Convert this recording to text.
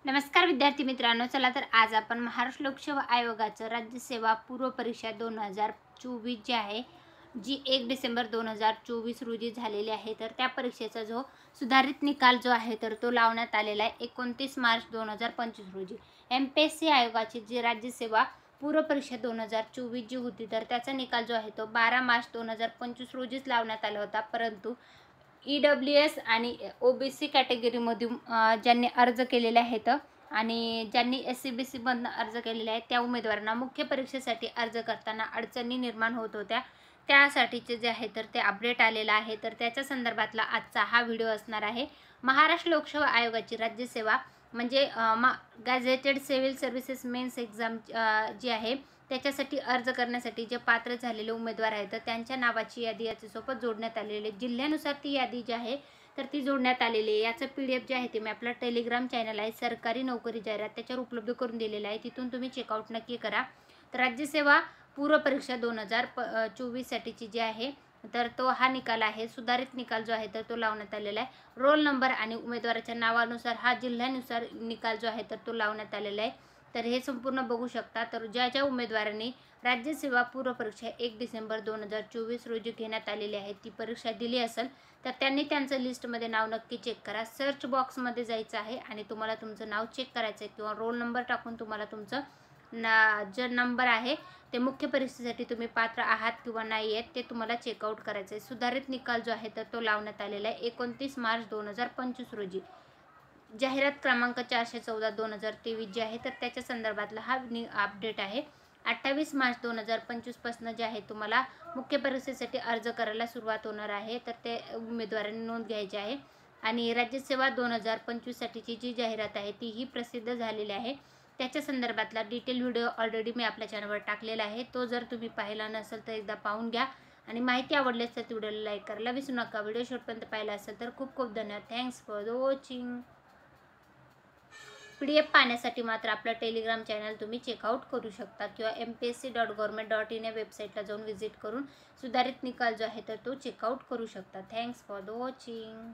नमस्कार विद्यार्थी मित्रांनो, चला तर आज आपण महाराष्ट्र लोकसेवा आयोगाचं राज्यसेवा पूर्व परीक्षा 2024 जी आहे, जी 1 डिसेंबर 2024 रोजी झालेली आहे. तर त्या परीक्षेचा जो सुधारित निकाल जो आहे तर तो लावण्यात आलेला आहे 29 मार्च 2025 रोजी. MPSC आयोगाची जी राज्यसेवा पूर्व परीक्षा 2024 जी होती तर त्याचा निकाल जो आहे तो 12 मार्च 2025 रोजीच लावण्यात आला होता. परंतु EWS आणि OBC कॅटेगरीमधून ज्यांनी अर्ज केलेले आहेत आणि ज्यांनी SC-BC मधनं अर्ज केलेले आहेत त्या उमेदवारांना मुख्य परीक्षेसाठी अर्ज करताना अडचणी निर्माण होत होत्या. त्यासाठीचे जे आहे तर ते अपडेट आलेलं आहे. तर त्याच्या संदर्भातला आजचा हा व्हिडिओ असणार आहे. महाराष्ट्र लोकसेवा आयोगाची राज्यसेवा म्हणजे gazetted civil services mains exam जी आहे त्याच्यासाठी अर्ज करण्यासाठी जे पात्र झालेले उमेदवार आहेत तर त्यांच्या नावाची यादी याच्यासोबत जोडण्यात आलेली आहे. जिल्ह्यानुसार ती यादी जी आहे तर ती जोडण्यात आलेली आहे. याचं PDF जे आहे ते मी आपला टेलिग्राम चॅनल आहे सरकारी नोकरी जाहिरात त्याच्यावर उपलब्ध करून दिलेलं आहे. तिथून तुम्ही चेकआउट नक्की करा. तर राज्यसेवा पूर्व परीक्षा 2024 साठीची जी आहे तर तो हा निकाल आहे. सुधारित निकाल जो आहे तर तो लावण्यात आलेला आहे. रोल नंबर आणि उमेदवाराच्या नावानुसार हा जिल्ह्यानुसार निकाल जो आहे तर तो लावण्यात आलेला आहे. तर हे संपूर्ण बघू शकता. तर ज्या उमेदवारांनी राज्यसेवा पूर्व परीक्षा 1 डिसेंबर 2024 रोजी घेण्यात आलेली आहे ती परीक्षा दिली असेल तर त्यांनी त्यांचं लिस्टमध्ये नाव नक्की चेक करा. सर्च बॉक्समध्ये जायचं आहे आणि तुम्हाला तुमचं नाव चेक करायचं आहे किंवा रोल नंबर टाकून तुम्हाला तुमचं जे नंबर आहे ते मुख्य परीक्षेसाठी तुम्ही पात्र आहात किंवा नाही आहेत ते तुम्हाला चेकआउट करायचं आहे. सुधारित निकाल जो आहे तर तो लावण्यात आलेला आहे 29 मार्च 2025 रोजी. जाहिरात क्रमांक 414/2023 जे आहे तर त्याच्या संदर्भातला हा अपडेट आहे. 28 मार्च 2025 पासून जे आहे तुम्हाला मुख्य परीक्षेसाठी अर्ज करायला सुरुवात होणार आहे. तर ते उमेदवारांनी नोंद घ्यायची आहे. आणि राज्यसेवा 2025 साठीची जी जाहिरात आहे तीही प्रसिद्ध झालेली आहे. त्याच्या संदर्भातला डिटेल व्हिडिओ ऑलरेडी मी आपल्या चॅनलवर टाकलेला आहे. तो जर तुम्ही पाहिला नसेल तर एकदा पाहून घ्या आणि माहिती आवडली असेल तर व्हिडिओला लाईक करायला विसरू नका. व्हिडिओ शेवटपर्यंत पाहिला असेल तर खूप खूप धन्यवाद. Thanks for watching. PDF पाहण्यासाठी मात्र आपलं टेलिग्राम चॅनल तुम्ही चेकआउट करू शकता किंवा mpsc.government.in या वेबसाईटला जाऊन व्हिजिट करून सुधारित निकाल जो आहे तर तो चेकआउट करू शकता. Thanks for watching.